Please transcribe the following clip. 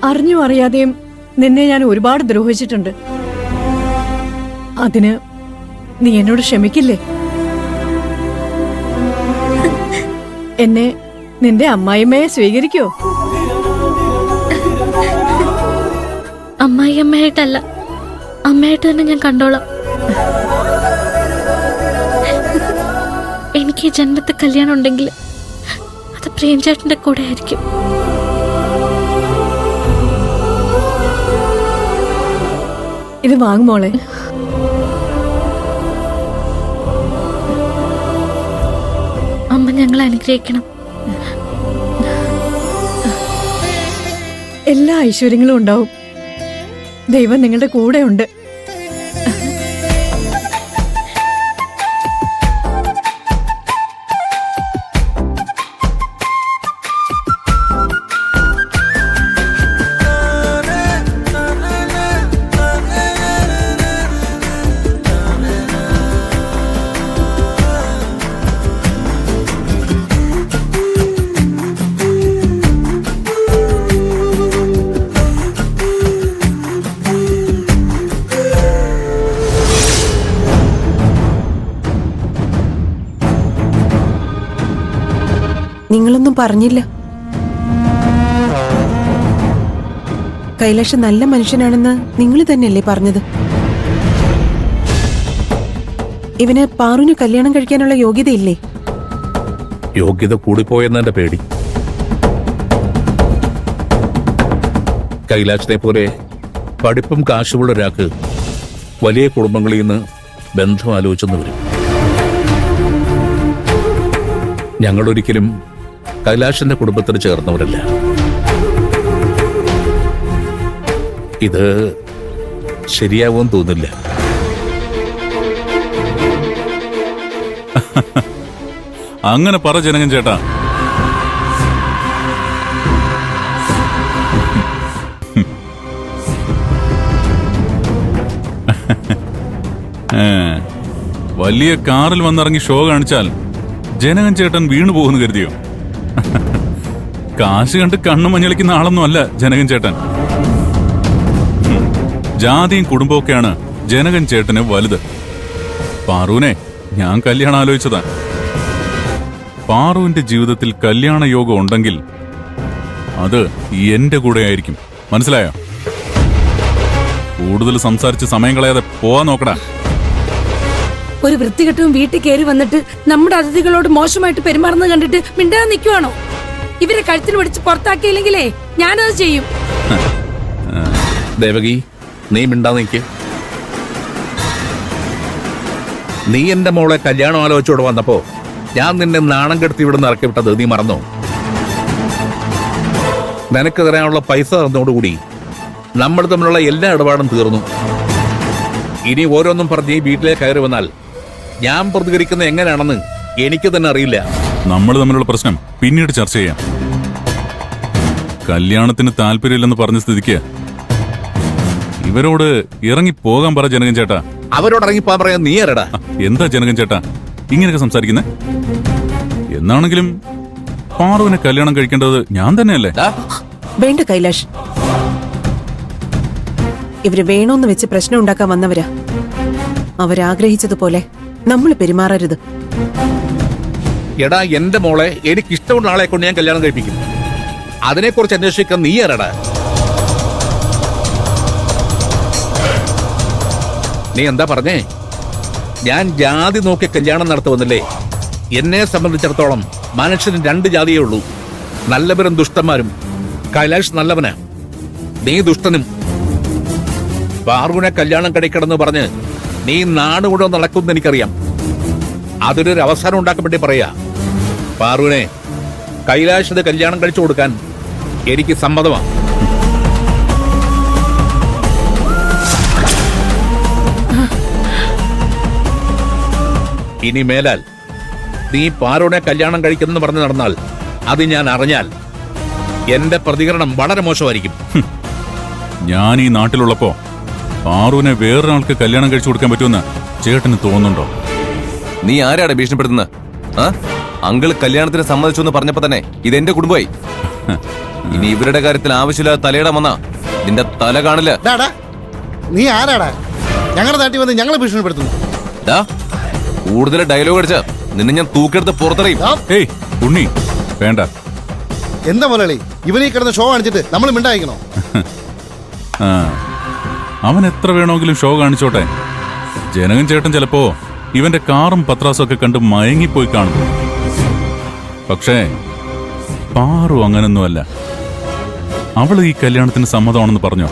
അറിഞ്ഞും അറിയാതെയും നിന്നെ ഞാൻ ഒരുപാട് ദ്രോഹിച്ചിട്ടുണ്ട്. അതിന് നീ എന്നോട് ക്ഷമിക്കില്ലേ? എന്നെ നിന്റെ അമ്മായിമ്മയെ സ്വീകരിക്കോ? അമ്മായി അമ്മയായിട്ടല്ല, അമ്മയായിട്ട് തന്നെ ഞാൻ കണ്ടോളാം. എനിക്ക് ഈ ജന്മത്തെ കല്യാണം ഉണ്ടെങ്കിൽ അത് പ്രേംചേട്ടന്റെ കൂടെ ആയിരിക്കും. ഇത് വാങ്ങുമോളെ. അമ്മ ഞങ്ങളെ അനുഗ്രഹിക്കണം. എല്ലാ ഐശ്വര്യങ്ങളും ഉണ്ടാവും. ദൈവം നിങ്ങളുടെ കൂടെ ഉണ്ട്. നിങ്ങളൊന്നും പറഞ്ഞില്ല. കൈലാഷ് നല്ല മനുഷ്യനാണെന്ന് നിങ്ങൾ തന്നെയല്ലേ പറഞ്ഞത്? ഇവന് പാറുവിന് കല്യാണം കഴിക്കാനുള്ള യോഗ്യതയില്ലേ? യോഗ്യത കൂടിപ്പോയെന്നെ പേടി. കൈലാഷിനെ പോലെ പഠിപ്പും കാശുമുള്ള ഒരാൾക്ക് വലിയ കുടുംബങ്ങളിൽ നിന്ന് ബന്ധം ആലോചിച്ചെന്ന് വരും. ഞങ്ങളൊരിക്കലും കൈലാഷിന്റെ കുടുംബത്തിന് ചേർന്നവരല്ല. ഇത് ശരിയാവുമെന്ന് തോന്നില്ല. അങ്ങനെ പറ ജനകൻ ചേട്ടാ. വലിയ കാറിൽ വന്നിറങ്ങി ഷോ കാണിച്ചാൽ ജനകൻ ചേട്ടൻ വീണു പോകുന്നു കരുതിയോ? കാശ് കണ്ട് കണ്ണു മഞ്ഞളിക്കുന്ന ആളൊന്നും അല്ല ജനകൻ ചേട്ടൻ. ജാതിയും കുടുംബമൊക്കെയാണ് ജനകൻ ചേട്ടന് വലുത്. പാറുവിനെ ഞാൻ കല്യാണം ആലോചിച്ചതാ. പാറുവിന്റെ ജീവിതത്തിൽ കല്യാണ യോഗം ഉണ്ടെങ്കിൽ അത് എന്റെ കൂടെ ആയിരിക്കും. മനസ്സിലായോ? കൂടുതൽ സംസാരിച്ച് സമയം കളയാതെ പോവാൻ നോക്കടാ. ഒരു വൃത്തികെട്ടവും വീട്ടിൽ കയറി വന്നിട്ട് നമ്മുടെ അതിഥികളോട് മോശമായിട്ട് പെരുമാറുന്നത് കണ്ടിട്ട് മിണ്ടാതെ നിൽക്കുവാണോ? ഇവരെ കഴുത്തിൽ പിടിച്ച് പുറത്താക്കിയില്ലെങ്കിലേ ഞാനത് ചെയ്യും. ദേവകി, നീ മിണ്ടാതെ നിൽക്ക്. നീ എന്റെ മോളെ കല്യാണം ആലോചിച്ചോടെ വന്നപ്പോ ഞാൻ നിന്നെ നാണം കെടുത്തി ഇവിടെ നിന്ന് ഇറക്കി വിട്ടത് നീ മറന്നോ? നിനക്ക് തരാനുള്ള പൈസ തന്നോടുകൂടി നമ്മൾ തമ്മിലുള്ള എല്ലാ ഇടപാടും തീർന്നു. ഇനി ഓരോന്നും പറഞ്ഞ് ഈ വീട്ടിലേക്ക് കയറി വന്നാൽ ഞാൻ പ്രതികരിക്കുന്നത് എങ്ങനെയാണെന്ന് എനിക്ക് തന്നെ അറിയില്ല. നമ്മൾ തമ്മിലുള്ള പ്രശ്നം പിന്നീട് ചർച്ച ചെയ്യാം. കല്യാണത്തിന് താല്പര്യമില്ലെന്ന് പറഞ്ഞ സ്ഥിതിക്ക് ഇവരോട് ഇറങ്ങി പോകാൻ പറ ജനകൻ ചേട്ടാ. അവരോട് ഇറങ്ങിപ്പോകാൻ പറയാൻ നീ ആരടാ? എന്താ ജനകൻ ചേട്ടാ ഇങ്ങനെയൊക്കെ സംസാരിക്കുന്നേ? എന്നാണെങ്കിലും പാറുവിനെ കല്യാണം കഴിക്കേണ്ടത് ഞാൻ തന്നെയല്ലേ? വേണ്ട കൈലാഷ്, ഇവര് വേണോന്ന് വെച്ച് പ്രശ്നം ഉണ്ടാക്കാൻ വന്നവരാ. അവരാഗ്രഹിച്ചതുപോലെ നമ്മൾ പെരുമാറരുത്. എടാ, എന്റെ മോളെ എനിക്ക് ഇഷ്ടമുള്ള ആളെ കൊണ്ട് ഞാൻ കല്യാണം കഴിപ്പിക്കും. അതിനെക്കുറിച്ച് അന്വേഷിക്കാൻ നീ ആരടാ? നീ എന്താ പറഞ്ഞേ? ഞാൻ ജാതി നോക്കി കല്യാണം നടത്തുവന്നല്ലേ? എന്നെ സംബന്ധിച്ചിടത്തോളം മനുഷ്യന് രണ്ട് ജാതിയേ ഉള്ളൂ, നല്ലവരും ദുഷ്ടന്മാരും. കൈലാഷ് നല്ലവനാ, നീ ദുഷ്ടനും. പാറുവിനെ കല്യാണം കഴിക്കണമെന്ന് പറഞ്ഞ് നീ നാട് മുഴുവൻ നടക്കുമെന്ന് എനിക്കറിയാം. അതൊരു അവസരം ഉണ്ടാക്കാൻ വേണ്ടി പറയാ. പാറുവിനെ കൈലാഷിന് കല്യാണം കഴിച്ചു കൊടുക്കാൻ എനിക്ക് സമ്മതമാണ്. ഇനി മേലാൽ നീ പാറുവിനെ കല്യാണം കഴിക്കുന്നെന്ന് പറഞ്ഞു നടന്നാൽ അത് ഞാൻ അറിഞ്ഞാൽ എന്റെ പ്രതികരണം വളരെ മോശമായിരിക്കും. ഞാൻ ഈ നാട്ടിലുള്ളപ്പോ പാറുവിനെ വേറൊരാൾക്ക് കല്യാണം കഴിച്ചു കൊടുക്കാൻ പറ്റുമെന്ന് ചേട്ടന് തോന്നുന്നുണ്ടോ? നീ ആരാണ് ഭീഷണിപ്പെടുത്തുന്നത്? അങ്കിൾ കല്യാണത്തിന് സമ്മതിച്ചു എന്ന് പറഞ്ഞപ്പോ തന്നെ ഇതെന്റെ കുടുംബമായി. ഇനി ഇവരുടെ കാര്യത്തിൽ ആവശ്യമില്ലാതെ തലയിടാൻ വന്നാ നിന്റെ തല കാണില്ല. ഡാടാ, നീ ആരാടാ ഞങ്ങളുടെ നാട്ടിൽ വന്ന് ഞങ്ങളെ ഭീഷണിപ്പെടുത്തുന്നു? ഡാ, കൂടുതൽ ഡയലോഗ് അടിച്ചാ നിന്നെ ഞാൻ തൂക്കെടുത്ത് പുറത്തറിയും. ഡാ, ഏയ് ഉണ്ണി വേണ്ട. എന്താ മുരളി, ഇവനീ കിടന്ന് ഷോ കാണിച്ചിട്ട് നമ്മൾ മിണ്ടായിക്കണോ? ആ, അവൻ എത്ര വേണമെങ്കിലും ഷോ കാണിച്ചോട്ടെ. ജനകൻ ചേട്ടൻ ചിലപ്പോ ഇവന്റെ കാറും പത്രാസും ഒക്കെ കണ്ട് മയങ്ങിപ്പോയി കാണും. പക്ഷേ പാറു അങ്ങനൊന്നുമല്ല. അവള് ഈ കല്യാണത്തിന് സമ്മതമാണെന്ന് പറഞ്ഞോ?